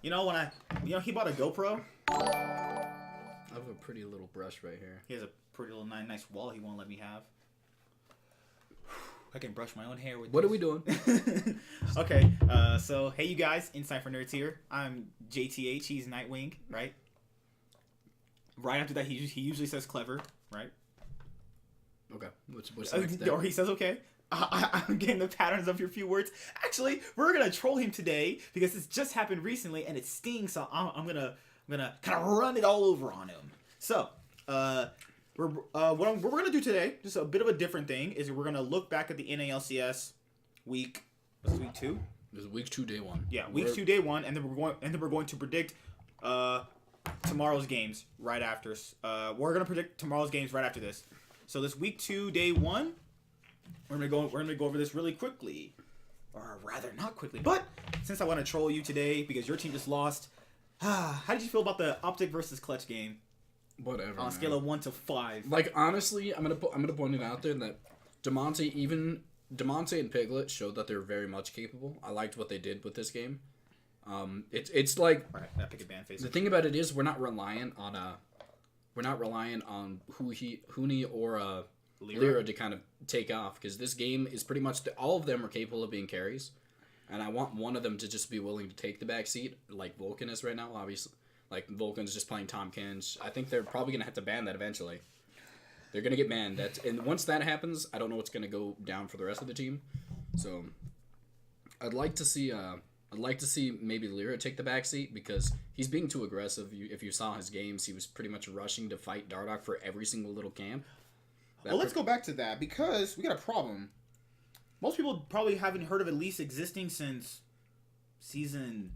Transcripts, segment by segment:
he bought a GoPro. I have a pretty little brush right here. He has a pretty little nice wall he won't let me have. I can brush my own hair with. What are we doing? Okay, so hey you guys, Inside for Nerds here. I'm JTH. He's Nightwing, right? Right after that, he usually says clever, right? Okay. What's the next step? Or he says okay. I'm getting the patterns of your few words. Actually, we're gonna troll him today because this just happened recently and it stings. So I'm gonna kind of run it all over on him. So, what we're gonna do today, just a bit of a different thing, is we're gonna look back at the NALCS week. What's week 2? This is week 2, day 1. Yeah, week 2, day 1, and then we're going to predict tomorrow's games right after. We're gonna predict tomorrow's games right after this. So this week 2, day 1, we're gonna go over this really quickly, or rather not quickly. But since I want to troll you today because your team just lost, how did you feel about the Optic versus Clutch game? Whatever. On a scale of 1 to 5. Like honestly, I'm gonna point it out there that Demonte and Piglet showed that they're very much capable. I liked what they did with this game. It's like I pick a band face. The thing about it is we're not reliant on Huni or Lyra to kind of take off, because this game is pretty much all of them are capable of being carries, and I want one of them to just be willing to take the back seat, like Vulcan is right now. Obviously, like Vulcan's just playing Tom Kench. I think they're probably gonna have to ban that eventually. They're gonna get banned. And once that happens, I don't know what's gonna go down for the rest of the team. So, I'd like to see maybe Lyra take the back seat because he's being too aggressive. If you saw his games, he was pretty much rushing to fight Dardoch for every single little camp. Well, let's go back to that because we got a problem. Most people probably haven't heard of Elise existing since season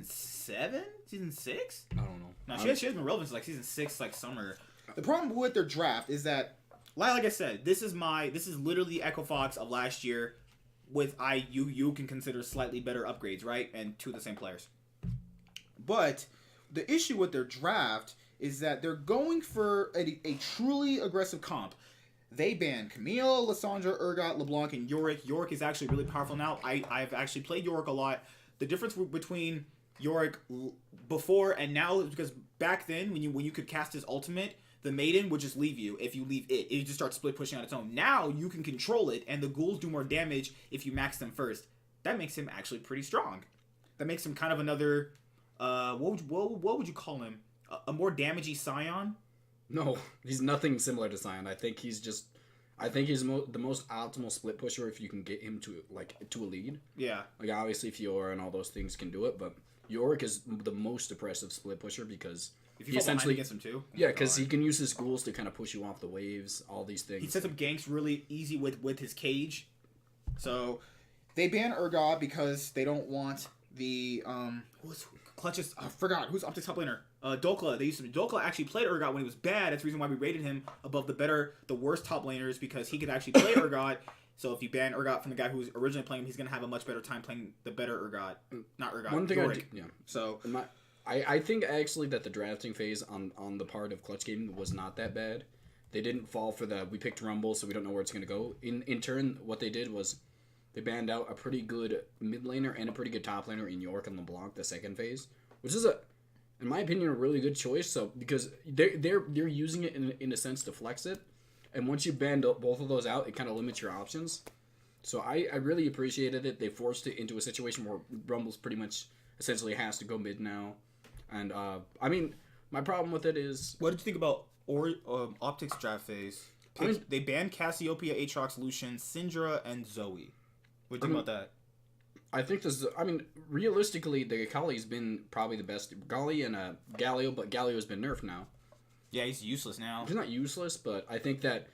7, season 6. I don't know. No, she has been relevant since like season 6, like summer. The problem with their draft is that, like I said, this is literally Echo Fox of last year, with you can consider slightly better upgrades, right? And 2 of the same players. But the issue with their draft is that they're going for a truly aggressive comp. They banned Camille, Lissandra, Urgot, LeBlanc, and Yorick. Yorick is actually really powerful now. I've actually played Yorick a lot. The difference between Yorick before and now is because back then, when you could cast his ultimate, the Maiden would just leave you. If you leave it just starts split pushing on its own. Now you can control it, and the ghouls do more damage if you max them first. That makes him actually pretty strong. That makes him kind of another, what would you call him? A more damagey Scion? No, he's nothing similar to Scion. I think he's the most optimal split pusher if you can get him to a lead. Yeah. Like obviously Fiora and all those things can do it, but Yorick is the most oppressive split pusher because if you essentially against him too. Yeah, because he can use his ghouls to kind of push you off the waves. All these things. He sets up ganks really easy with his cage. So they ban Urgot because they don't want the Clutches. I forgot who's Optic's top laner. Dokla. Dokla actually played Urgot when he was bad. That's the reason why we rated him above the worst top laners, because he could actually play Urgot. So if you ban Urgot from the guy who was originally playing him, he's gonna have a much better time playing the better Urgot. Not Urgot. One thing Yorick. yeah. So I think actually that the drafting phase on the part of Clutch Gaming was not that bad. They didn't fall for we picked Rumble, so we don't know where it's gonna go. In turn, what they did was they banned out a pretty good mid laner and a pretty good top laner in York and LeBlanc the second phase, which is in my opinion, a really good choice. So because they're using it in a sense to flex it, and once you ban both of those out, it kind of limits your options. So I really appreciated it. They forced it into a situation where Rumble's pretty much essentially has to go mid now, and I mean my problem with it is, what did you think about Optic's draft phase? They banned Cassiopeia, Aatrox, Lucian, Syndra, and Zoe. What do you think about that? I think realistically, the Akali's been probably the best. Gali and Galio, but Galio has been nerfed now. Yeah, he's useless now. He's not useless, but I think that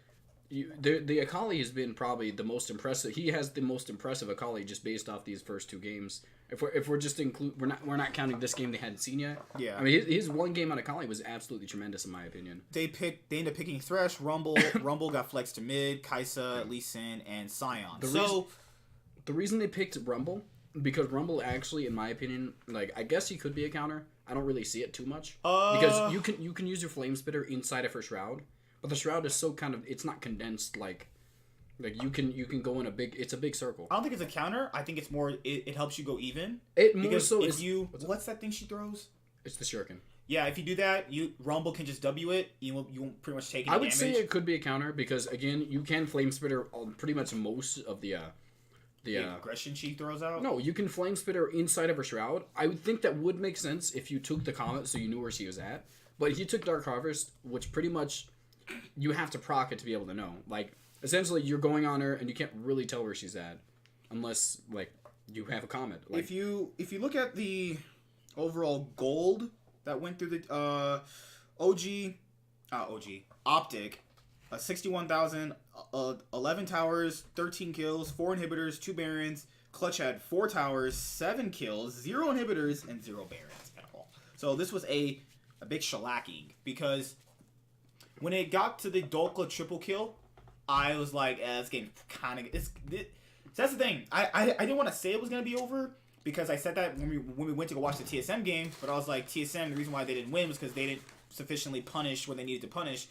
the Akali has been probably the most impressive. He has the most impressive Akali just based off these first 2 games. If we're just we're not counting this game they hadn't seen yet. Yeah. I mean his one game on Akali was absolutely tremendous in my opinion. They ended up picking Thresh, Rumble. Rumble got flexed to mid, Kai'Sa, Lee Sin, and Scion. The reason they picked Rumble, because Rumble actually, in my opinion, like I guess he could be a counter. I don't really see it too much because you can use your Flame Spitter inside of her Shroud, but the Shroud is so it's not condensed like Like you can go in it's a big circle. I don't think it's a counter. I think it's more it helps you go even. It more because so if is what's that thing she throws? It's the shuriken. Yeah, if you do that, Rumble can just W it. You won't pretty much take any I would damage. say it could be a counter because again, you can flame spitter on pretty much most of the aggression she throws out. No, you can flame spitter inside of her shroud. I would think that would make sense if you took the comet so you knew where she was at. But he took Dark Harvest, which pretty much you have to proc it to be able to know. Like essentially, you're going on her and you can't really tell where she's at unless like you have a comet. Like, if you look at the overall gold that went through the Optic, 61,000, 11 towers, 13 kills, 4 inhibitors, 2 barons. Clutch had 4 towers, 7 kills, 0 inhibitors, and 0 barons at all. So this was a big shellacking because when it got to the Dolkla triple kill, I was like, this game kind of... So that's the thing. I didn't want to say it was going to be over because I said that when we went to go watch the TSM game, but I was like, TSM, the reason why they didn't win was because they didn't sufficiently punish when they needed to punish.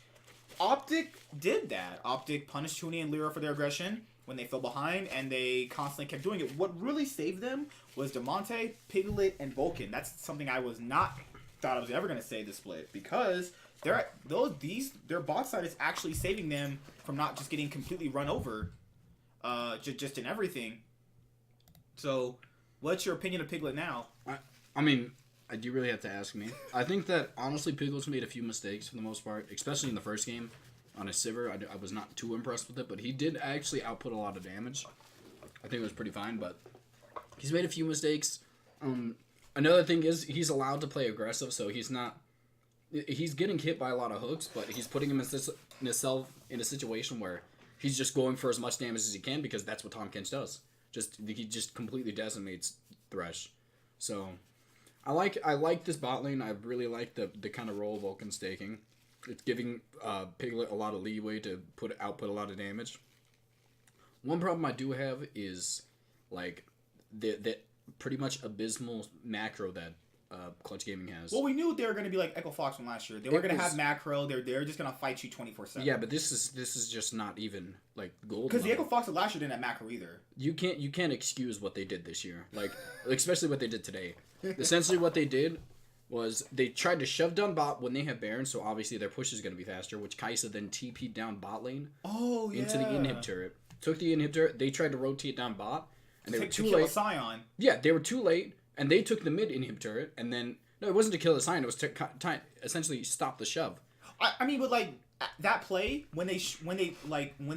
Optic did that. Optic punished Huni and Lyra for their aggression when they fell behind, and they constantly kept doing it. What really saved them was Demonte, Piglet, and Vulcan. That's something I was not thought I was ever going to say this split because their bot side is actually saving them from not just getting completely run over, just in everything. So, what's your opinion of Piglet now? I mean, do you really have to ask me? I think that, honestly, Piglet's made a few mistakes for the most part, especially in the first game on a Sivir. I was not too impressed with it, but he did actually output a lot of damage. I think it was pretty fine, but he's made a few mistakes. Another thing is he's allowed to play aggressive, so he's not... He's getting hit by a lot of hooks, but he's putting himself in a situation where he's just going for as much damage as he can because that's what Tahm Kench does. He just completely decimates Thresh. So... I like this bot lane. I really like the kind of role Vulcan's taking. It's giving Piglet a lot of leeway to output a lot of damage. One problem I do have is like the pretty much abysmal macro that Clutch Gaming has. Well, we knew they were going to be like Echo Fox from last year. They were going to have macro. They're just going to fight you 24/7. Yeah, but this is just not even like gold. Because the Echo Fox of last year didn't have macro either. You can't excuse what they did this year. Like especially what they did today. Essentially, what they did was they tried to shove down bot when they have Baron, so obviously their push is going to be faster, which Kai'Sa then TP'd down bot lane into the inhib turret. Took the inhib turret, they tried to rotate down bot, and they were too late. Scion. Yeah, they were too late, and they took the mid inhib turret, and then... No, it wasn't to kill the Scion, it was to essentially stop the shove. I mean, but like, that play, when they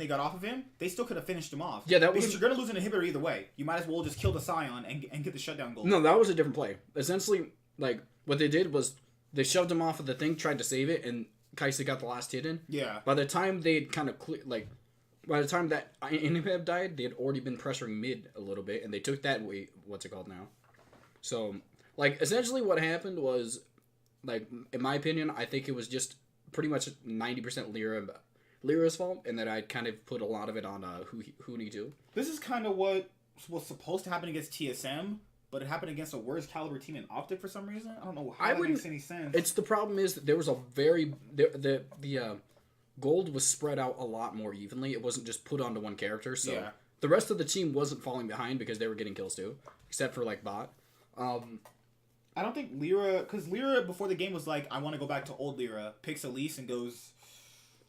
got off of him, they still could have finished him off. Yeah, because you're going to lose an inhibitor either way. You might as well just kill the Scion and get the shutdown goal. No, that was a different play. Essentially, like, what they did was they shoved him off of the thing, tried to save it, and Kai'Sa got the last hit in. Yeah. By the time they'd kind of by the time that inhib died, they had already been pressuring mid a little bit, and they took that what's it called now? So, like, essentially what happened was, like, in my opinion, I think it was just pretty much 90% Lyra's fault, and that I kind of put a lot of it on Huni too. This is kind of what was supposed to happen against TSM, but it happened against a worse caliber team in Optic for some reason. I don't know how that makes any sense. It's the problem is that there was a very the gold was spread out a lot more evenly. It wasn't just put onto one character, so the rest of the team wasn't falling behind because they were getting kills too, except for like bot. I don't think Lyra, because Lyra before the game was like, I want to go back to old Lyra, picks Elise and goes.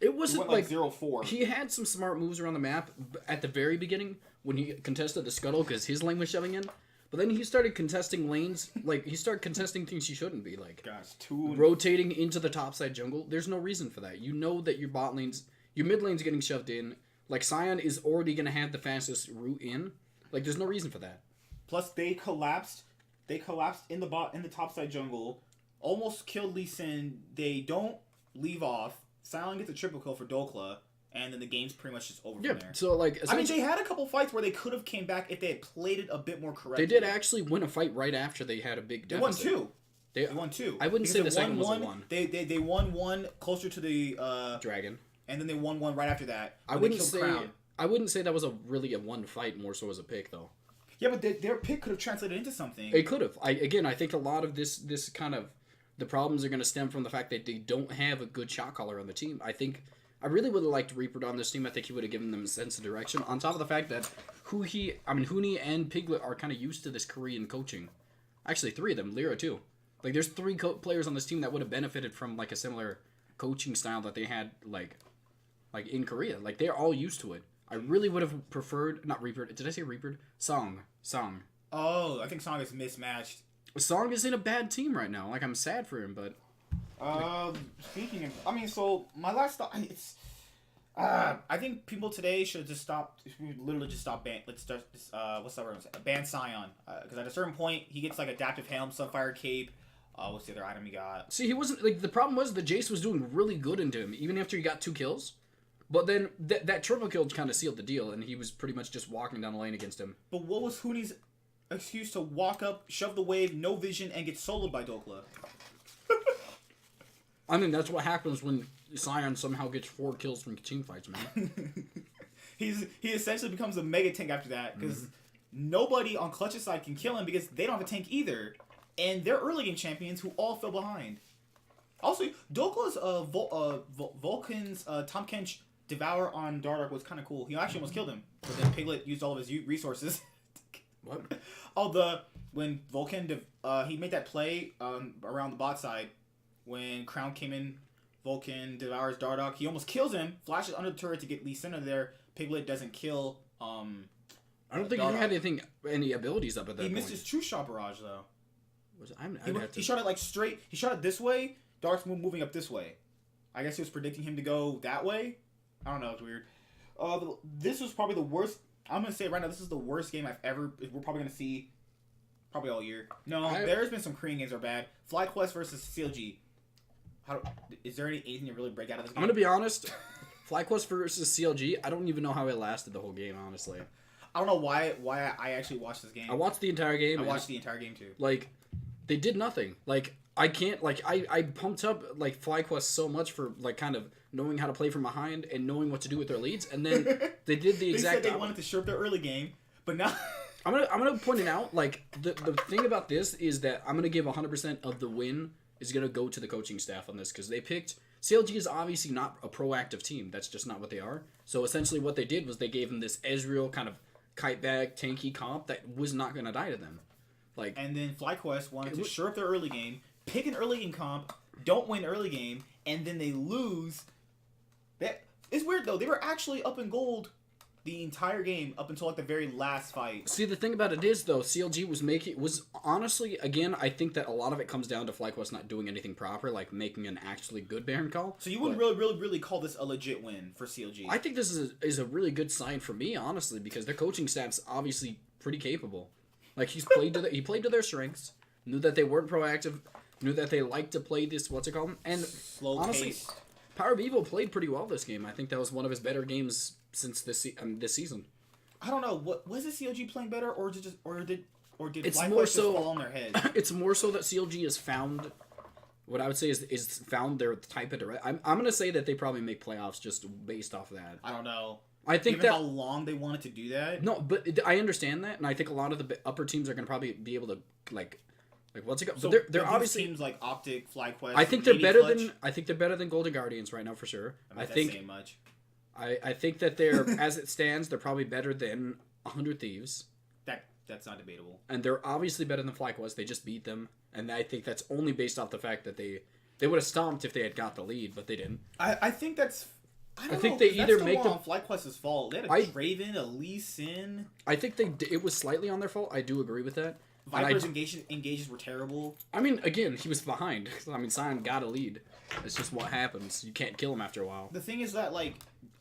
It wasn't like 0-4. He had some smart moves around the map at the very beginning when he contested the scuttle because his lane was shoving in. But then he started contesting lanes, like he started contesting things he shouldn't be, like rotating into the topside jungle. There's no reason for that. You know that your mid lane's getting shoved in. Like Scion is already gonna have the fastest route in. Like there's no reason for that. Plus they collapsed. They collapsed in the topside jungle, almost killed Lee Sin. They don't leave off. Sion gets a triple kill for Dolkla, and then the game's pretty much just over from there. So like, I mean, they had a couple fights where they could have came back if they had played it a bit more correctly. They did actually win a fight right after they had a big deficit. They won two. I wouldn't say the second was a one. They won one closer to the Dragon, and then they won one right after that. I wouldn't say that was really a one fight. More so as a pick though. Yeah, but their pick could have translated into something. It could have. I think a lot of this kind of the problems are going to stem from the fact that they don't have a good shot caller on the team. I think I really would have liked Reaper on this team. I think he would have given them a sense of direction. On top of the fact that Huni and Piglet are kind of used to this Korean coaching. Actually, 3 of them, Lyra too. Like, there's 3 players on this team that would have benefited from like a similar coaching style that they had like in Korea. Like, they're all used to it. I really would have preferred not Reaper. Did I say Reaper? Song. Oh, I think Song is mismatched. Song is in a bad team right now. Like, I'm sad for him, but. Speaking of, I mean, so my last thought, it's, I think people today should just stop. Literally, just stop ban. Let's start. What's that word? Ban Scion. Because at a certain point, he gets like adaptive helm, Sunfire Cape. What's the other item he got? See, he wasn't like the problem was the Jace was doing really good into him, even after he got 2 kills. But then that triple kill kind of sealed the deal, and he was pretty much just walking down the lane against him. But what was Huni's excuse to walk up, shove the wave, no vision, and get soloed by Dokla? I mean, that's what happens when Scion somehow gets 4 kills from team fights, man. He essentially becomes a mega tank after that, because nobody on Clutch's side can kill him because they don't have a tank either. And they're early game champions who all fell behind. Also, Dokla's Vulcan's Tom Kench Devour on Dardark was kind of cool. He actually almost killed him, but then Piglet used all of his resources. What? When Vulcan he made that play around the bot side. When Crown came in, Vulcan devours Dardark. He almost kills him. Flashes under the turret to get Lee Sin there. Piglet doesn't kill. I don't think Dardark. he had any abilities up at that point. He missed his true shot barrage though. He shot it like straight. He shot it this way. Dark's moving up this way. I guess he was predicting him to go that way. I don't know. It's weird. This was probably the worst. I'm gonna say right now, this is the worst game we're probably gonna see. Probably all year. No, there's been some Korean games that are bad. FlyQuest versus CLG. Is there anything to really break out of this game? I'm gonna be honest. FlyQuest versus CLG. I don't even know how it lasted the whole game. Honestly, I don't know why I actually watched this game. I watched the entire game. I watched the entire game too. Like, they did nothing. Like, I can't. Like, I pumped up like FlyQuest so much for like kind of knowing how to play from behind and knowing what to do with their leads, and then they did the exact. They said they wanted to shirk their early game, but now. I'm gonna point it out. Like, the thing about this is that I'm gonna give 100% of the win is gonna go to the coaching staff on this, because they picked CLG is obviously not a proactive team. That's just not what they are. So essentially, what they did was they gave him this Ezreal kind of kite bag tanky comp that was not gonna die to them. Like, and then FlyQuest wanted to shore up their early game, pick an early game comp, don't win early game, and then they lose. It's weird though. They were actually up in gold the entire game up until like the very last fight. See, the thing about it is though, CLG was honestly, again, I think that a lot of it comes down to FlyQuest not doing anything proper, like making an actually good Baron call. So you wouldn't really call this a legit win for CLG? I think this is a really good sign for me, honestly, because their coaching staff's obviously pretty capable. Like, he played to their strengths, knew that they weren't proactive, knew that they liked to play this and slow honestly, pace. Power of Evil played pretty well this game. I think that was one of his better games since this season. I don't know. What was the CLG playing better, or did it's FlyQuest more just so fall on their head? It's more so that CLG has found what I would say is found their type of direct. I'm gonna say that they probably make playoffs just based off of that. I don't know. I think Given how long they wanted to do that. No, but I understand that, and I think a lot of the upper teams are gonna probably be able to like what's it called? So but they're obviously teams like Optic, FlyQuest. I think they're better than Golden Guardians right now for sure. I think saying much. I think that they're as it stands, they're probably better than 100 Thieves. That's not debatable. And they're obviously better than FlyQuest. They just beat them, and I think that's only based off the fact that they would have stomped if they had got the lead, but they didn't. I think that's. I think know, they either that's make them on FlyQuest's fault. They had a Draven, a Lee Sin. I think it was slightly on their fault. I do agree with that. Viper's engages were terrible. I mean, again, he was behind. I mean, Sion got a lead. It's just what happens. You can't kill him after a while. The thing is that, like,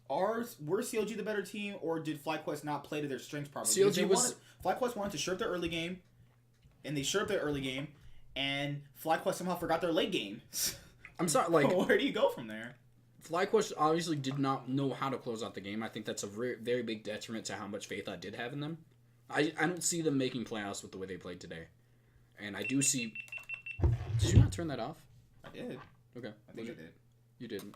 were CLG the better team, or did FlyQuest not play to their strengths properly? FlyQuest wanted to shirk their early game, and they shirked their early game, and FlyQuest somehow forgot their late game. I'm sorry, like... Where do you go from there? FlyQuest obviously did not know how to close out the game. I think that's a very, very big detriment to how much faith I did have in them. I don't see them making playoffs with the way they played today. And I do see... Did you not turn that off? I did. Okay. I think I did. You didn't.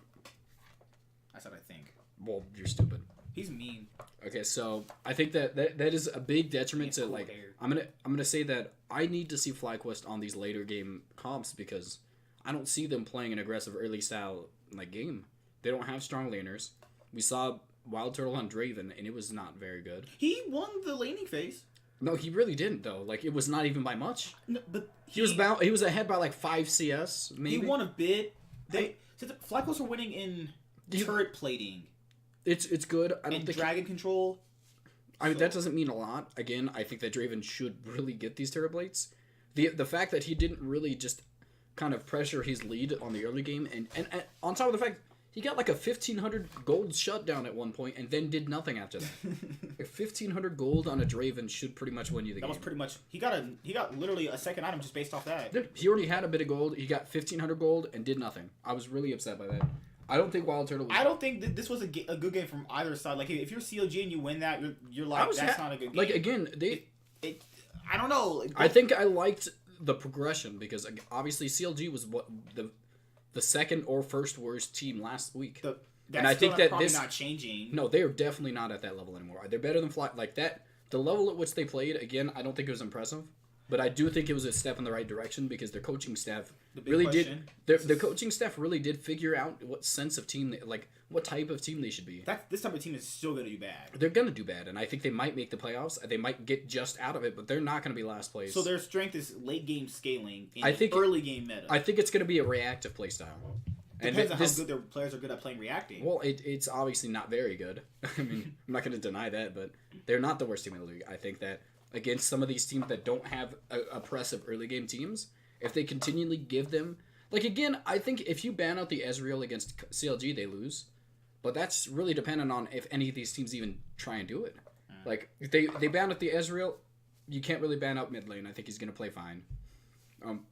I said I think. Well, you're stupid. He's mean. Okay, so I think that is a big detriment to, cool like... Hair. I'm gonna say that I need to see FlyQuest on these later game comps because I don't see them playing an aggressive early style like game. They don't have strong laners. We saw Wild Turtle on Draven, and it was not very good. He won the laning phase. No, he really didn't though. Like it was not even by much. No, but He was ahead by like 5 CS. Maybe he won a bit. FlyQuest are winning in turret plating. It's good. I don't and think dragon control. I mean, that doesn't mean a lot. Again, I think that Draven should really get these turret plates. The fact that he didn't really just kind of pressure his lead on the early game, and on top of the fact he got like a 1,500 gold shutdown at one point, and then did nothing after that. 1,500 gold on a Draven should pretty much win you the game. That was pretty much he got literally a second item just based off that. He already had a bit of gold. He got 1,500 gold and did nothing. I was really upset by that. I don't think Wild Turtle. I don't think that this was a good game from either side. Like if you're CLG and you win that, you're like that's not a good game. Like again, I don't know. I think I liked the progression because obviously CLG was what the second or first worst team last week. And I think that this not changing. No, they are definitely not at that level anymore. They're better than Fly. Like that, the level at which they played. Again, I don't think it was impressive, but I do think it was a step in the right direction because their coaching staff really did. Their coaching staff really did figure out what sense of team, what type of team they should be. This type of team is still going to do bad. They're going to do bad, and I think they might make the playoffs. They might get just out of it, but they're not going to be last place. So their strength is late game scaling. Early game meta. I think it's going to be a reactive playstyle. Depends on how good their players are good at playing reacting. Well, it's obviously not very good. I mean, I'm not going to deny that, but they're not the worst team in the league. I think that against some of these teams that don't have oppressive early game teams, if they continually give them... Like, again, I think if you ban out the Ezreal against CLG, they lose. But that's really dependent on if any of these teams even try and do it. Like, if they ban out the Ezreal, you can't really ban out mid lane. I think he's going to play fine.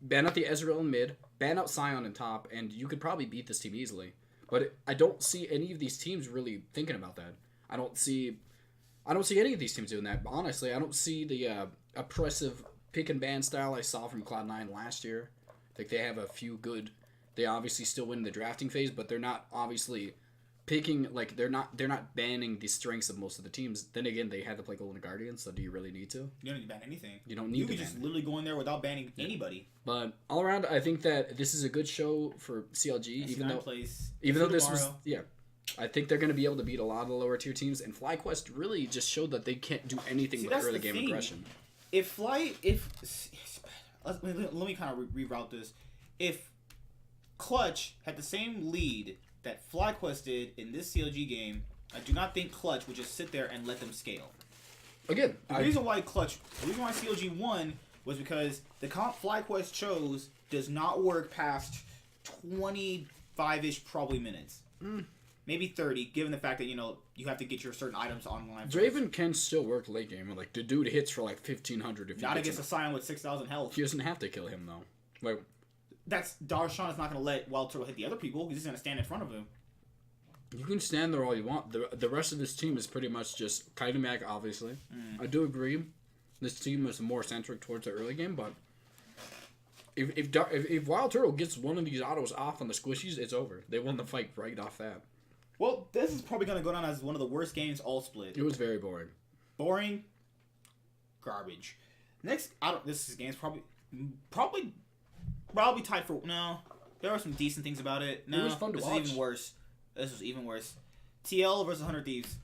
Ban out the Ezreal in mid, ban out Sion in top, and you could probably beat this team easily. But I don't see any of these teams really thinking about that. I don't see any of these teams doing that. Honestly, I don't see the oppressive pick and ban style I saw from Cloud9 last year. I think they have a few good... They obviously still win the drafting phase, but they're not obviously picking... Like, they're not banning the strengths of most of the teams. Then again, they had to play Golden Guardians, so do you really need to? You don't need to ban anything. You don't need to ban. You can just literally go in there without banning anybody. But all around, I think that this is a good show for CLG, even though this was... Yeah. I think they're going to be able to beat a lot of the lower tier teams, and FlyQuest really just showed that they can't do anything but early game aggression. Let me kind of reroute this. If Clutch had the same lead that FlyQuest did in this CLG game, I do not think Clutch would just sit there and let them scale. Again, the reason why CLG won was because the comp FlyQuest chose does not work past 25-ish probably minutes. Maybe 30, given the fact that, you have to get your certain items online. Draven can still work late game. Like, the dude hits for, 1,500. If not against a Sion with 6,000 health. He doesn't have to kill him, though. Like, Darshan is not going to let Wild Turtle hit the other people. He's just going to stand in front of him. You can stand there all you want. The rest of this team is pretty much just Kaidomak, obviously. I do agree. This team is more centric towards the early game, but if Wild Turtle gets one of these autos off on the squishies, it's over. They won the fight right off that. Well, this is probably going to go down as one of the worst games all split. It was very boring. Boring. Garbage. Next, this game's probably tied for... No. There are some decent things about it. No, it was fun to watch. This was even worse. TL versus 100 Thieves.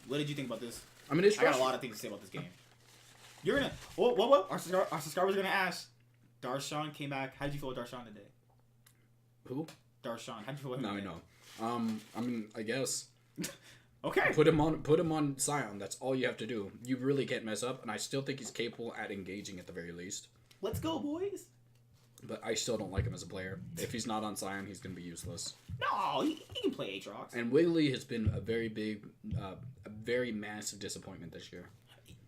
What did you think about this? I mean, I got a lot of things to say about this game. You're going to... What? Our subscribers are going to ask. Darshan came back. How did you feel with Darshan today? Who? Darshan. How'd you feel with him? No, I know. I mean, I guess. Okay. Put him on Sion. That's all you have to do. You really can't mess up, and I still think he's capable at engaging at the very least. Let's go, boys. But I still don't like him as a player. If he's not on Sion, he's going to be useless. No, he can play Aatrox. And Wiggly has been a very big, a very massive disappointment this year.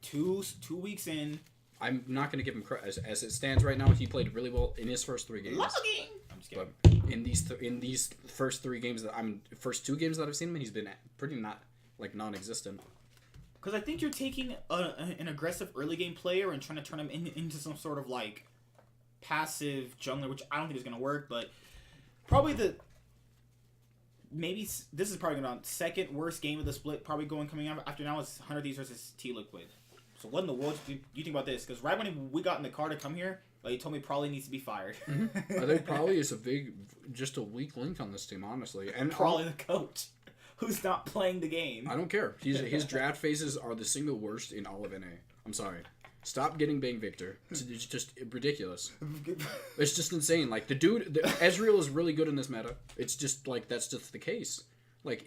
2 weeks in. I'm not going to give him credit. As it stands right now, he played really well in his first 3 games. Logging! I'm just kidding. But in these first 3 games, first 2 games that I've seen him, he's been pretty non-existent. Because I think you're taking an aggressive early game player and trying to turn him into some sort of passive jungler, which I don't think is going to work. But probably maybe this is probably going to be second worst game of the split. Probably coming out after now is 100 Thieves versus T Liquid. So what in the world do you think about this? Because right when we got in the car to come here, he told me probably needs to be fired. I think probably is just a weak link on this team, honestly. And probably the coach, who's not playing the game. I don't care. His draft phases are the single worst in all of NA. I'm sorry. Stop getting Bang Victor. It's just ridiculous. It's just insane. Like, Ezreal is really good in this meta. It's just, like, that's just the case. Like,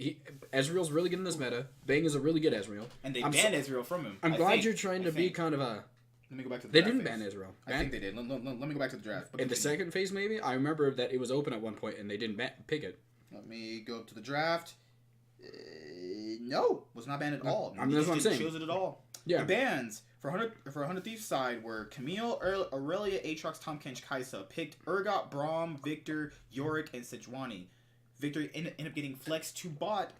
Ezreal's really good in this meta. Bang is a really good Ezreal. And they banned Ezreal from him. I'm glad you're trying to be kind of a... Let me go back to the They draft didn't phase. ban Ezreal. I think they did. Let me go back to the draft. In the second phase, maybe? I remember that it was open at one point, and they didn't pick it. Let me go to the draft. No, was not banned at all. I mean, that's what I'm saying. Shows it at all. Yeah. The bans for 100 Thieves side were Camille, Aurelia, Aatrox, Tahm Kench, Kai'Sa. Picked Urgot, Braum, Victor, Yorick, and Sejuani. Victor ended up getting flexed to bot,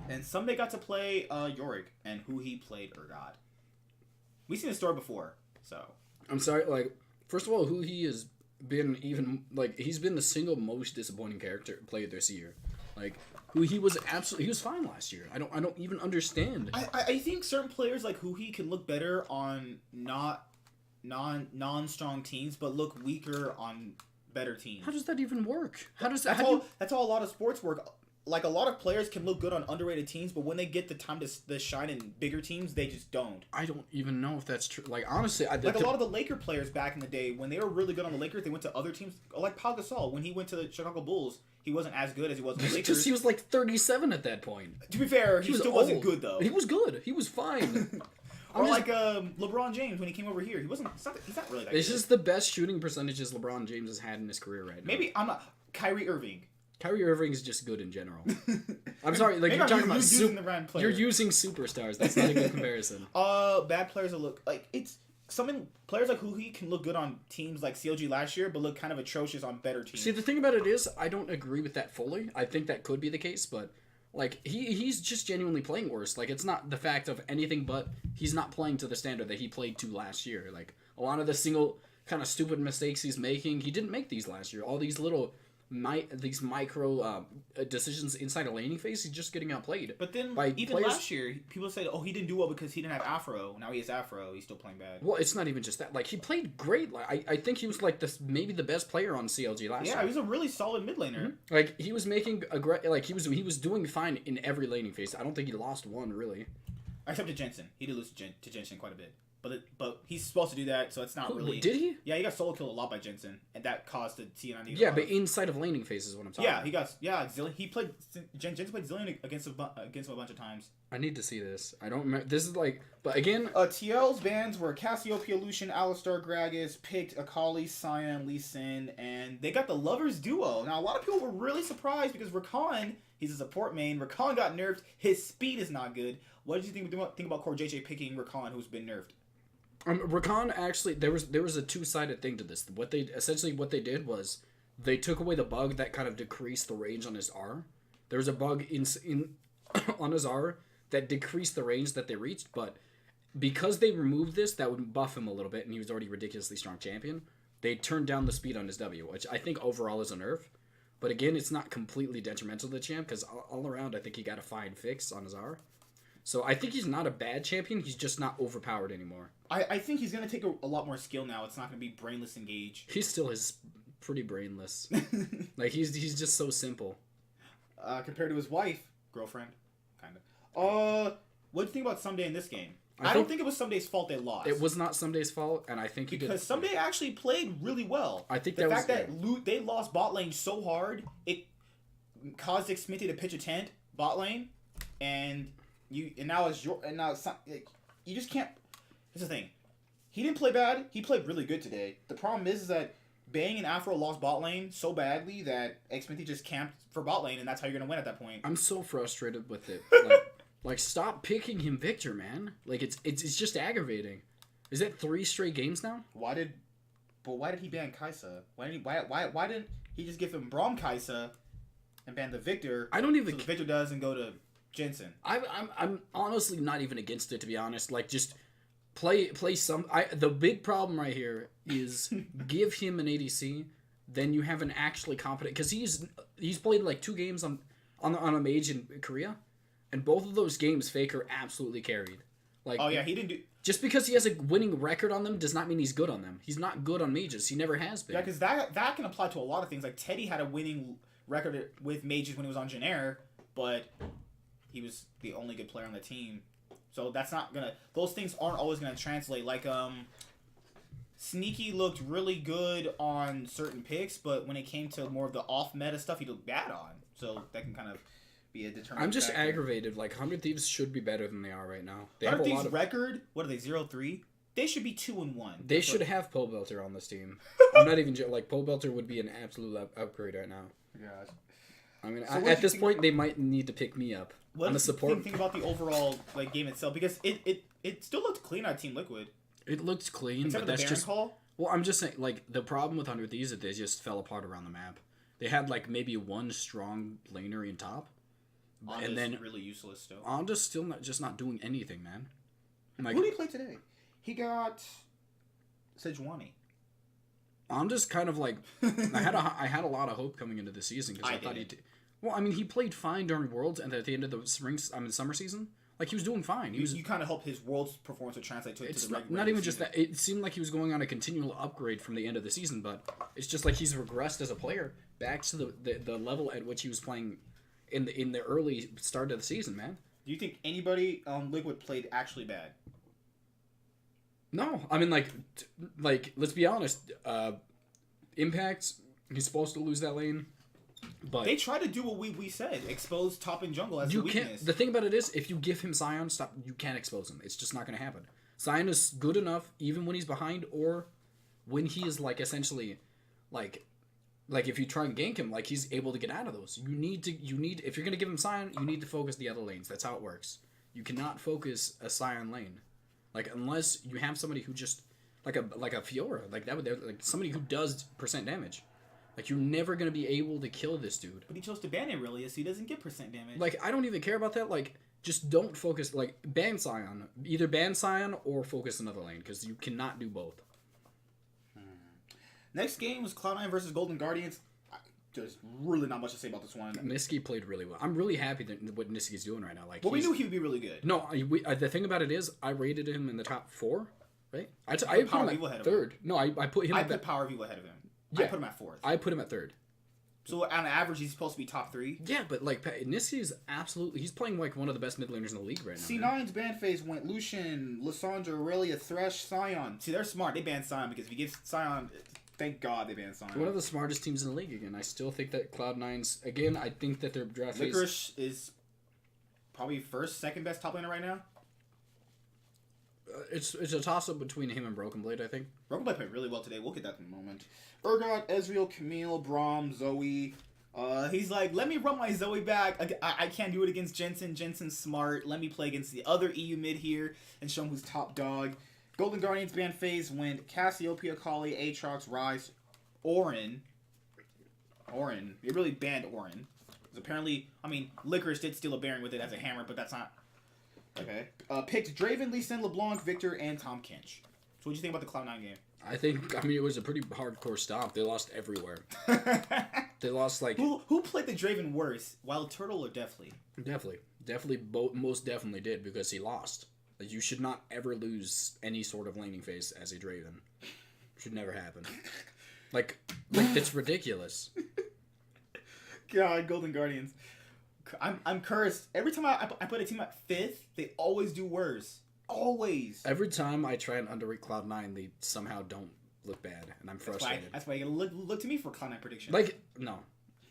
and Someday got to play Yorick, and who he played Urgot. We've seen the story before, so. I'm sorry, like, first of all, who he has been he's been the single most disappointing player this year. Like, who he was fine last year. I don't even understand. I think certain players like Huhi can look better on non-strong teams, but look weaker on better teams. How does that even work? That's how a lot of sports work. Like, a lot of players can look good on underrated teams, but when they get the time to shine in bigger teams, they just don't. I don't even know if that's true. Like, honestly, a lot of the Laker players back in the day, when they were really good on the Lakers, they went to other teams. Like Pau Gasol, when he went to the Chicago Bulls, he wasn't as good as he was on the Lakers. Because he was like 37 at that point. To be fair, he still wasn't good, though. He was good. He was fine. Like LeBron James when he came over here. He's not really that good. This is the best shooting percentages LeBron James has had in his career right now. Maybe I'm not... Kyrie Irving. Kyrie Irving is just good in general. I'm sorry, like, you're talking about you're using superstars. That's not a good comparison. Bad players that look like it's players like Huhi can look good on teams like CLG last year, but look kind of atrocious on better teams. See, the thing about it is, I don't agree with that fully. I think that could be the case, but like he's just genuinely playing worse. Like, it's not the fact of anything, but he's not playing to the standard that he played to last year. Like, a lot of the single kind of stupid mistakes he's making, he didn't make these last year. All these little these micro decisions inside a laning phase, he's just getting outplayed. But then, even last year, people said, "Oh, he didn't do well because he didn't have Afro." Now he has Afro. He's still playing bad. Well, it's not even just that. Like, he played great. Like, I think he was like maybe the best player on CLG last year. Yeah, he was a really solid mid laner. Mm-hmm. Like, he was making he was doing fine in every laning phase. I don't think he lost one really. Except to Jensen, he did lose to Jensen quite a bit. But he's supposed to do that, so it's not really. Did he? Yeah, he got solo killed a lot by Jensen, and that caused the TNI. Yeah, but inside of laning phase is what I'm talking about. He played Jensen played Zillion against him a bunch of times. I need to see this. I don't remember. This is like, but again, TL's bans were Cassiopeia, Lucian, Alistar, Gragas, picked Akali, Cyan, Lee Sin, and they got the lovers duo. Now a lot of people were really surprised because Rakan, he's a support main. Rakan got nerfed. His speed is not good. What did you think about Core JJ picking Rakan, who's been nerfed? Rakan actually, there was a two-sided thing to this. What they did was they took away the bug that kind of decreased the range on his R. There was a bug in on his R that decreased the range that they reached, but because they removed this, that would buff him a little bit, and he was already a ridiculously strong champion. They turned down the speed on his W, which I think overall is a nerf. But again, it's not completely detrimental to the champ, because all around I think he got a fine fix on his R. So I think he's not a bad champion. He's just not overpowered anymore. I think he's going to take a lot more skill now. It's not going to be brainless engage. He still is pretty brainless. Like, he's just so simple. Compared to his wife, girlfriend, kind of. What do you think about Someday in this game? I don't think it was Someday's fault they lost. It was not Someday's fault, and I think he did. Because Someday actually played really well. I think the fact that they lost bot lane so hard, it caused Xmithy to pitch a tent bot lane, and you just can't. Here's the thing, he didn't play bad. He played really good today. The problem is that Bang and Afro lost bot lane so badly that Xmithy just camped for bot lane, and that's how you're gonna win at that point. I'm so frustrated with it. Like, stop picking him Victor, man. Like, it's just aggravating. Is that 3 straight games now? Why did he ban Kai'Sa? Why didn't he just give him Braum Kai'Sa and ban the Victor? I don't even. So the Victor doesn't go to Jensen. I'm honestly not even against it, to be honest. Like, just play some. The big problem right here is give him an ADC, then you have an actually competent, because he's played like 2 games on a mage in Korea, and both of those games Faker absolutely carried. Like, oh yeah, he didn't do. Just because he has a winning record on them does not mean he's good on them. He's not good on mages. He never has been. Yeah, because that can apply to a lot of things. Like Teddy had a winning record with mages when he was on Janair, but he was the only good player on the team. So that's not gonna. Those things aren't always gonna translate. Like Sneaky looked really good on certain picks, but when it came to more of the off meta stuff, he looked bad on. So that can kind of be a determinant. I'm just factor. aggravated. Like 100 Thieves should be better than they are right now. They 100 have a Thieves lot of record. What are they? 0-3. They should be 2-1. They should have Pole Belter on this team. I'm not even like Pole Belter would be an absolute upgrade right now. Gosh. I mean, So at this point, they might need to pick me up. What I'm a do you support. think about the overall like game itself? Because it still looked clean on Team Liquid. It looked clean, Except but for the that's Baron just. call. Well, I'm just saying, like the problem with 100 Thieves is that they just fell apart around the map. They had like maybe one strong laner in top, Onda's and then really useless still. Onda's still not doing anything, man. Like Who did he play today? He got Sejuani. Onda's kind of like I had a lot of hope coming into the season because I thought he. Well, I mean, he played fine during Worlds and at the end of the summer season. Like, he was doing fine. You kind of hope his Worlds performance would translate to the regular not even season. just that. It seemed like he was going on a continual upgrade from the end of the season, but it's just like he's regressed as a player back to the level at which he was playing in the early start of the season, man. Do you think anybody on Liquid played actually bad? No. I mean, like let's be honest. Impact, he's supposed to lose that lane. But they try to do what we said, expose top and jungle as a you weakness. can't. The thing about it is, if you give him Sion, you can't expose him. It's just not going to happen. Sion is good enough, even when he's behind, or when he is like essentially, like if you try and gank him, like he's able to get out of those. You need if you're going to give him Sion, you need to focus the other lanes. That's how it works. You cannot focus a Sion lane, like unless you have somebody who just like a Fiora, like that would like somebody who does percent damage. Like, you're never going to be able to kill this dude. But he chose to ban Irelia, so he doesn't get percent damage. Like, I don't even care about that. Like, just don't focus. Like, ban Sion. Either ban Sion or focus another lane, because you cannot do both. Next game was Cloud9 versus Golden Guardians. There's really not much to say about this one. Niski played really well. I'm really happy that what Niski's doing right now. Like, well, we knew he would be really good. No, the thing about it is, I rated him in the top 4, right? I put him at third. No, I put him. I put Power Vivo ahead of him. Yeah, I put him at 4th. I put him at 3rd. So on average, he's supposed to be top 3. Yeah, but like Niski is absolutely, he's playing like one of the best mid laners in the league right now. C9's ban phase went Lucian, Lissandra, Aurelia, Thresh, Sion. See, they're smart. They banned Sion because if you give Sion, thank God they banned Sion. One of the smartest teams in the league again. I still think that Cloud9's again. I think that their draft phase. Licorice is probably second best top laner right now. It's a toss up between him and Broken Blade, I think. Broken Blade played really well today. We'll get that in a moment. Urgot, Ezreal, Camille, Braum, Zoe. He's like, let me run my Zoe back. I can't do it against Jensen. Jensen's smart. Let me play against the other EU mid here and show him who's top dog. Golden Guardians ban phase went Cassiopeia, Kali, Aatrox, Ryze, Orin. They really banned Orin. Apparently, I mean, Licorice did steal a Baron with it as a hammer, but that's not... Okay. Picked Draven, Lee Sin, LeBlanc, Victor, and Tom Kench. So what do you think about the Cloud9 game? I mean, it was a pretty hardcore stomp. They lost everywhere. They lost, like... Who played the Draven worse? Wild Turtle or Deathly? Definitely, most definitely did, because he lost. Like, you should not ever lose any sort of laning phase as a Draven. Should never happen. Like it's ridiculous. God, Golden Guardians. I'm cursed. Every time I put a team at 5th, they always do worse. Always. Every time I try and underrate Cloud9, they somehow don't look bad, and I'm frustrated. That's why you gotta look to me for Cloud9 prediction. Like, no.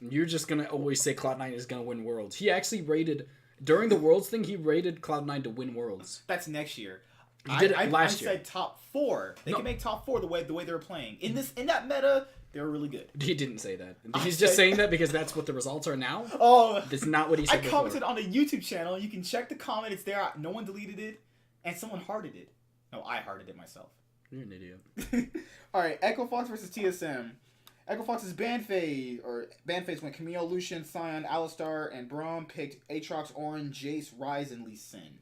You're just gonna always say Cloud9 is gonna win Worlds. He actually rated... During the Worlds thing, he rated Cloud9 to win Worlds. That's next year. He did it last year. I said top 4. They can make top 4 the way they were playing. In that meta, they were really good. He didn't say that. He's just saying that because that's what the results are now. Oh, that's not what he said. I commented on a YouTube channel. You can check the comment. It's there. No one deleted it, and someone hearted it. No, I hearted it myself. You're an idiot. All right, Echo Fox versus TSM. Echo Fox's ban phase went Camille, Lucian, Sion, Alistar, and Braum. Picked Aatrox, Orin, Jace, Ryze, and Lee Sin.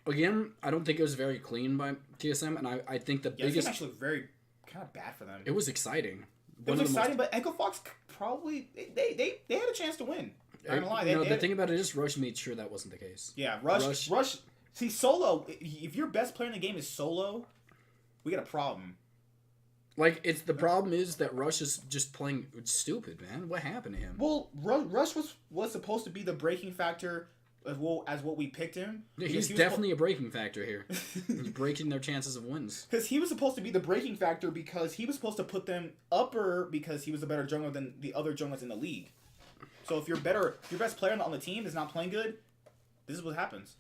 Again, I don't think it was very clean by TSM, and I think the biggest... This actually looked very kind of bad for them. It was exciting. It was exciting, but Echo Fox probably... They had a chance to win. I'm not gonna lie. The thing about it is Rush made sure that wasn't the case. Yeah, Rush See, solo. If your best player in the game is solo, we got a problem. Like, it's the problem is that Rush is just playing stupid, man. What happened to him? Well, Rush was supposed to be the breaking factor as well as what we picked him. Yeah, he's definitely a breaking factor here. He's breaking their chances of wins. Because he was supposed to be the breaking factor because he was supposed to put them upper because he was a better jungler than the other junglers in the league. So if your best player on the team is not playing good, this is what happens.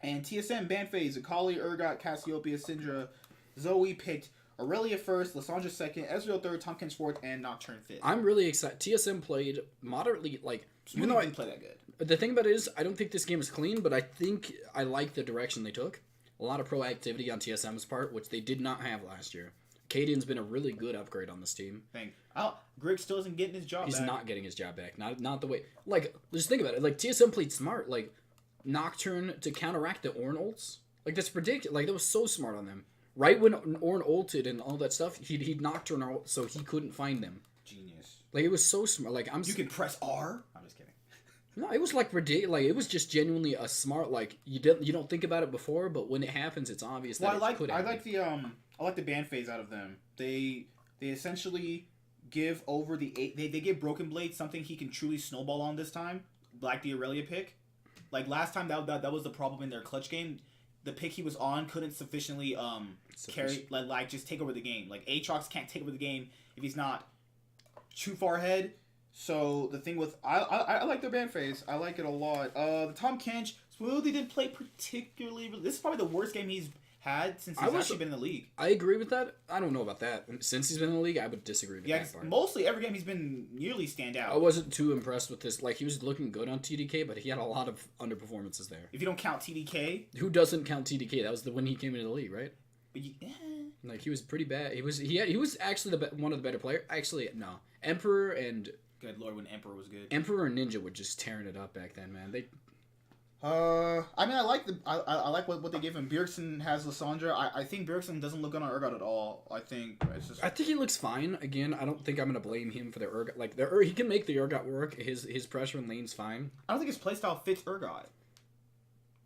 And TSM ban phase: Akali, Urgot, Cassiopeia, Syndra, Zoe picked Aurelia first, Lissandra second, Ezreal third, Tahm Kench fourth, and Nocturne fifth. I'm really excited. TSM played moderately, like, Even though I didn't play that good. The thing about it is, I don't think this game is clean, but I think I like the direction they took. A lot of proactivity on TSM's part, which they did not have last year. Cadian's been a really good upgrade on this team. Greg still isn't getting his job back. He's not getting his job back. Not the way. Like, just think about it. Like, TSM played smart. Like, Nocturne to counteract the Ornn ults. Like, that's ridiculous. Like, that was so smart on them. Right when Ornn ulted and all that stuff, he'd Nocturne out so he couldn't find them. Genius. Like, it was so smart. Like, You can press R? I'm just kidding. No, it was like ridiculous. Like, it was just genuinely a smart. Like, you don't think about it before, but when it happens, it's obvious that it could happen. I like the ban phase out of them. They essentially give over they give Broken Blade something he can truly snowball on this time, like the Aurelia pick. Like last time that was the problem in their clutch game. The pick he was on couldn't sufficiently carry like just take over the game. Like Aatrox can't take over the game if he's not too far ahead. So the thing with I like their ban phase. I like it a lot. The Tahm Kench really didn't play particularly. This is probably the worst game he's had since he's actually been in the league. I agree with that. I don't know about that. Since he's been in the league, I would disagree with that part. Mostly every game he's been nearly stand out. I wasn't too impressed with this. Like, he was looking good on TDK, but he had a lot of underperformances there. If you don't count TDK. Who doesn't count TDK? That was when he came into the league, right? Like, he was pretty bad. He was actually one of the better players. Actually, no. Emperor and... Good lord, when Emperor was good. Emperor and Ninja were just tearing it up back then, man. I mean, I like what they gave him. Bjergsen has Lissandra. I think Bjergsen doesn't look good on Urgot at all. I think it's just. I think he looks fine. Again, I don't think I'm gonna blame him for the Urgot. Like he can make the Urgot work. His pressure in lane's fine. I don't think his playstyle fits Urgot.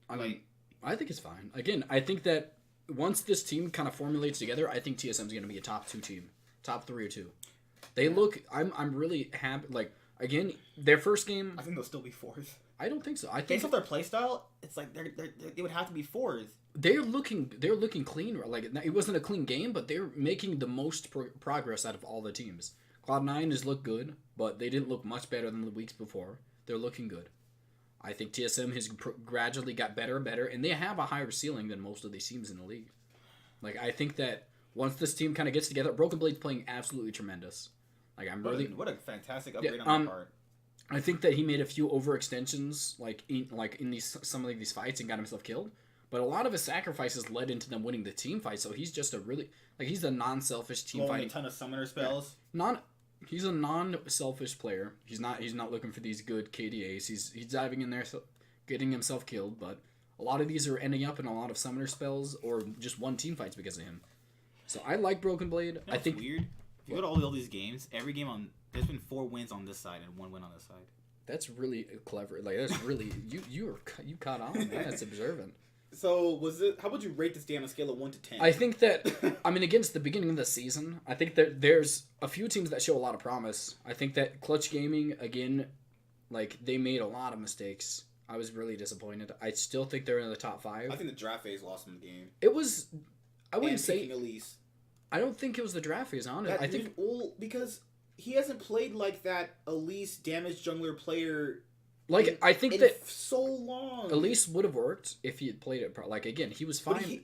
I think it's fine. Again, I think that once this team kind of formulates together, I think TSM's gonna be a top 2 team, top 3 or 2. They look. I'm really happy. Like again, their first game. I think they'll still be 4th. I don't think so. I think based off their playstyle, it's like they would have to be 4th. They're looking clean. Like it wasn't a clean game, but they're making the most progress out of all the teams. Cloud9 has looked good, but they didn't look much better than the weeks before. They're looking good. I think TSM has gradually got better and better, and they have a higher ceiling than most of these teams in the league. Like I think that once this team kind of gets together, Broken Blade's playing absolutely tremendous. Like what a fantastic upgrade on their part. I think that he made a few overextensions, in some of these fights, and got himself killed. But a lot of his sacrifices led into them winning the team fight. So he's just he's a non-selfish team fighting. A ton of summoner spells. He's a non-selfish player. He's not looking for these good KDAs. He's diving in there, getting himself killed. But a lot of these are ending up in a lot of summoner spells or just one team fights because of him. So I like Broken Blade. I think weird. If you go to all these games, every game there's been 4 wins on this side and 1 win on this side. That's really clever. Like that's really you caught on, man. That's observant. So how would you rate this game on a scale of 1 to 10? I think that against the beginning of the season, I think that there's a few teams that show a lot of promise. I think that Clutch Gaming again, like they made a lot of mistakes. I was really disappointed. I still think they're in the top 5. I think the draft phase lost them the game. It was. I wouldn't say. Elise. I don't think it was the draft phase, honestly. I think because he hasn't played like that Elise damage jungler player. I think that so long. Elise would have worked if he had played it. Like again, he was fine.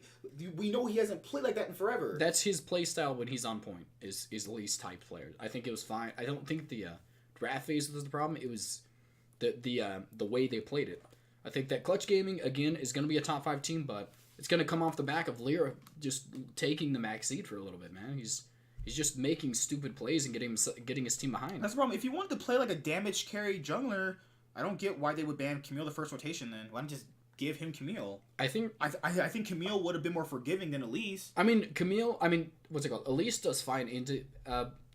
We know he hasn't played like that in forever. That's his play style when he's on point. Is Elise type player. I think it was fine. I don't think the draft phase was the problem. It was the way they played it. I think that Clutch Gaming again is going to be a top 5 team, but it's going to come off the back of Lyra just taking the max seed for a little bit, man. He's just making stupid plays and getting his team behind. That's the problem. If you wanted to play like a damage carry jungler, I don't get why they would ban Camille the first rotation then. Why not just give him Camille? I think Camille would have been more forgiving than Elise. Camille, what's it called? Elise does fine into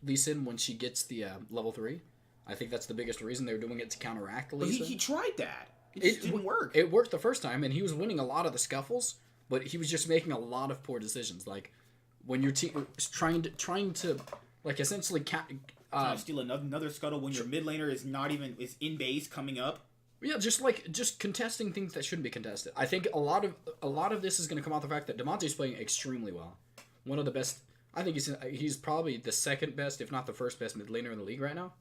Lee Sin when she gets the level 3. I think that's the biggest reason they're doing it to counteract Lee Sin. But he tried that. It just didn't work. It worked the first time, and he was winning a lot of the scuffles, but he was just making a lot of poor decisions. Like when your team is trying to like essentially trying to steal another scuttle when your mid laner is in base coming up. Yeah, just contesting things that shouldn't be contested. I think a lot of this is going to come out the fact that Damonte's playing extremely well. One of the best. I think he's probably the second best, if not the first best mid laner in the league right now.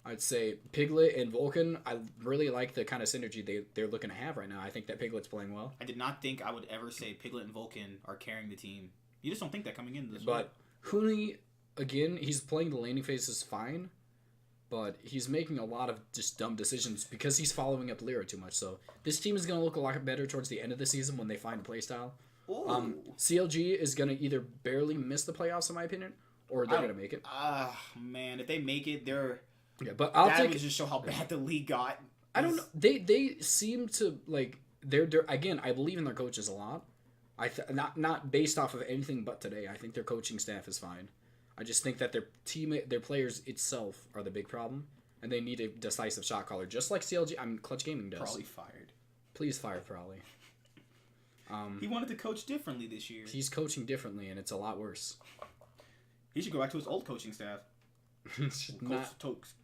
I'd say Piglet and Vulcan. I really like the kind of synergy they're looking to have right now. I think that Piglet's playing well. I did not think I would ever say Piglet and Vulcan are carrying the team. You just don't think that coming into this. But Huni, again, he's playing the laning phases fine, but he's making a lot of just dumb decisions because he's following up Lyra too much. So this team is going to look a lot better towards the end of the season when they find a playstyle. CLG is going to either barely miss the playoffs, in my opinion, or they're going to make it. Man, if they make it, they're... Yeah, but that would just show how bad the league got. I don't know. They seem to, like... They're again, I believe in their coaches a lot. Not based off of anything but today. I think their coaching staff is fine. I just think that their players itself are the big problem, and they need a decisive shot caller, just like CLG. Clutch Gaming does. Probably fired. Please fire Probably. He wanted to coach differently this year. He's coaching differently, and it's a lot worse. He should go back to his old coaching staff.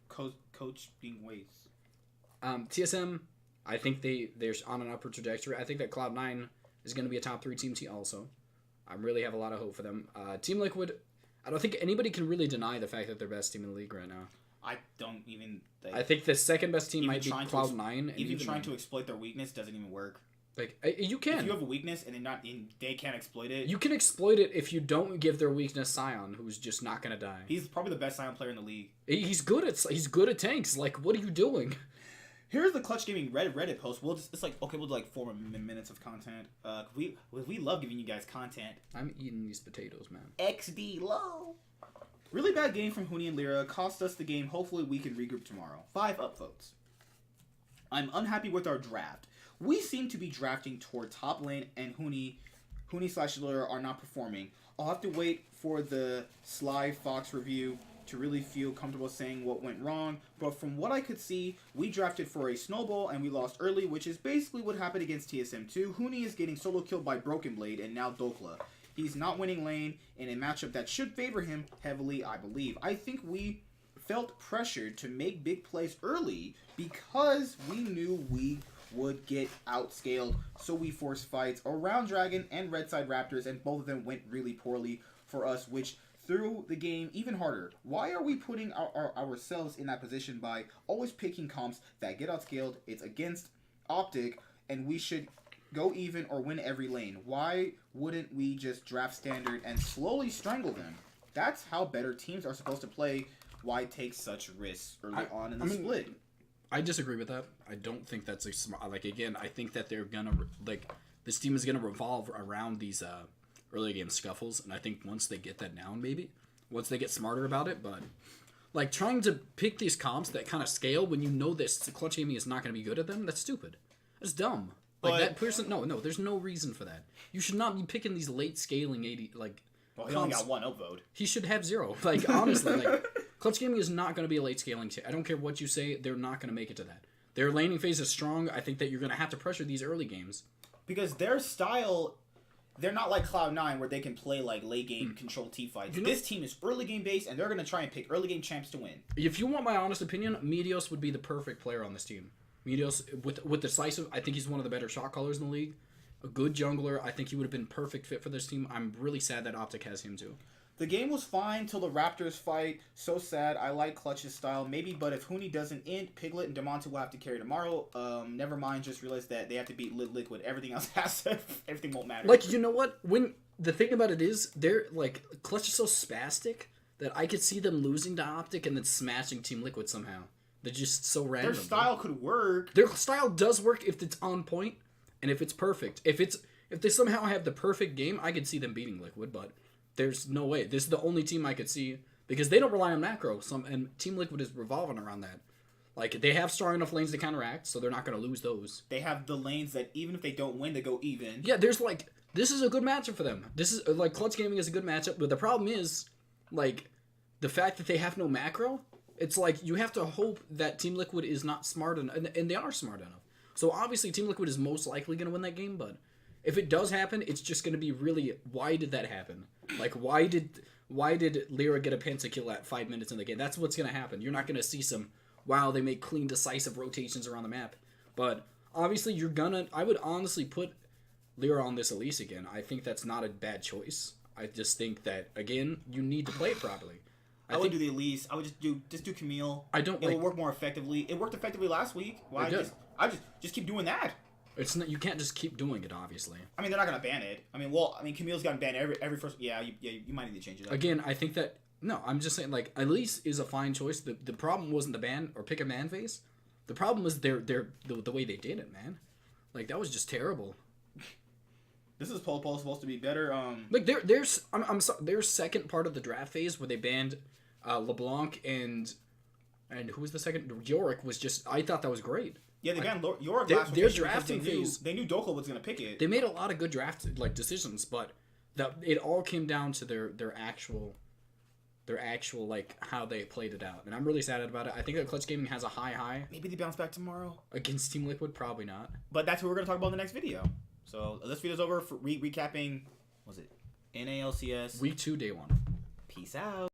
Coaching ways. TSM, I think they're on an upward trajectory. I think that Cloud9 is going to be a top 3 team also. I really have a lot of hope for them. Team Liquid, I don't think anybody can really deny the fact that they're best team in the league right now. I don't even... I think the second best team might be Cloud9. Even trying to exploit their weakness doesn't even work. Like, you can. If you have a weakness and they can't exploit it... You can exploit it if you don't give their weakness Sion, who's just not going to die. He's probably the best Sion player in the league. He's good at tanks. Like, what are you doing? Here's the Clutch Gaming Reddit post. We'll do like 4 minutes of content. We love giving you guys content. I'm eating these potatoes, man. XD low. Really bad game from Huni and Lyra. Cost us the game. Hopefully we can regroup tomorrow. 5 upvotes. I'm unhappy with our draft. We seem to be drafting toward top lane, and Huni/Lyra are not performing. I'll have to wait for the Sly Fox review to really feel comfortable saying what went wrong, but from what I could see, we drafted for a snowball and we lost early, which is basically what happened against TSM2. Huni is getting solo killed by Broken Blade and now Dokla. He's not winning lane in a matchup that should favor him heavily, I believe. I think we felt pressured to make big plays early because we knew we would get outscaled, so we forced fights around Dragon and Red Side Raptors, and both of them went really poorly for us, which threw the game even harder. Why are we putting ourselves in that position by always picking comps that get outscaled? It's against Optic, and we should go even or win every lane. Why wouldn't we just draft standard and slowly strangle them? That's how better teams are supposed to play. Why take such risks early on in the split? I disagree with that. I don't think that's a smart... Like, again, I think that they're gonna... Like, this team is gonna revolve around these early game scuffles, and I think once they get that down, maybe, once they get smarter about it, but like trying to pick these comps that kind of scale when you know this Clutch Gaming is not going to be good at them, that's stupid. That's dumb. Like, that person, no, there's no reason for that. You should not be picking these late scaling 80, like, well, he only got 1 upvote. He should have 0. Like, honestly, like, Clutch Gaming is not going to be a late scaling team. I don't care what you say, they're not going to make it to that. Their laning phase is strong. I think that you're going to have to pressure these early games. Because their style, they're not like Cloud9 where they can play like late game control team fights. This team is early game based, and they're going to try and pick early game champs to win. If you want my honest opinion, Meteos would be the perfect player on this team. Meteos, with decisive, I think he's one of the better shot callers in the league. A good jungler. I think he would have been perfect fit for this team. I'm really sad that Optic has him too. The game was fine till the Raptors fight. So sad. I like Clutch's style. Maybe, but if Huni doesn't end, Piglet and Damonte will have to carry tomorrow. Never mind. Just realize that they have to beat Liquid. Everything else has to. Everything won't matter. Like, you know what? When the thing about it is, they're like Clutch is so spastic that I could see them losing to Optic and then smashing Team Liquid somehow. They're just so random. Their style could work. Their style does work if it's on point and if it's perfect. If they somehow have the perfect game, I could see them beating Liquid, but there's no way. This is the only team I could see because they don't rely on macro. And Team Liquid is revolving around that. Like, they have strong enough lanes to counteract, so they're not going to lose those. They have the lanes that even if they don't win, they go even. Yeah, there's like, this is a good matchup for them. This is like Clutch Gaming is a good matchup, but the problem is like the fact that they have no macro. it's like you have to hope that Team Liquid is not smart enough, and they are smart enough. So obviously Team Liquid is most likely going to win that game, but if it does happen, it's just going to be really, why did that happen? Like, why did Lyra get a pentakill at 5 minutes in the game? That's what's going to happen. You're not going to see some, wow, they make clean, decisive rotations around the map. But obviously I would honestly put Lyra on this Elise again. I think that's not a bad choice. I just think that, again, you need to play it properly. I would do the Elise. I would just do Camille. I don't. It will work more effectively. It worked effectively last week. Why just keep doing that? It's not. You can't just keep doing it. Obviously. I mean, they're not gonna ban it. Camille's gotten banned every first. Yeah, you might need to change it up. Again, I think that no. I'm just saying, like, Elise is a fine choice. The problem wasn't the ban or pick a man phase. The problem was the way they did it, man. Like, that was just terrible. This is Polo supposed to be better. Like their second part of the draft phase where they banned LeBlanc and who was the second? Yorick was just. I thought that was great. Yeah, they banned Yorick. Their drafting phase. They knew Doko was gonna pick it. They made a lot of good draft decisions, but it all came down to their actual like how they played it out, and I'm really sad about it. I think that Clutch Gaming has a high. Maybe they bounce back tomorrow against Team Liquid. Probably not. But that's what we're gonna talk about in the next video. So this video's over for recapping. Was it NALCS Week 2, Day 1? Peace out.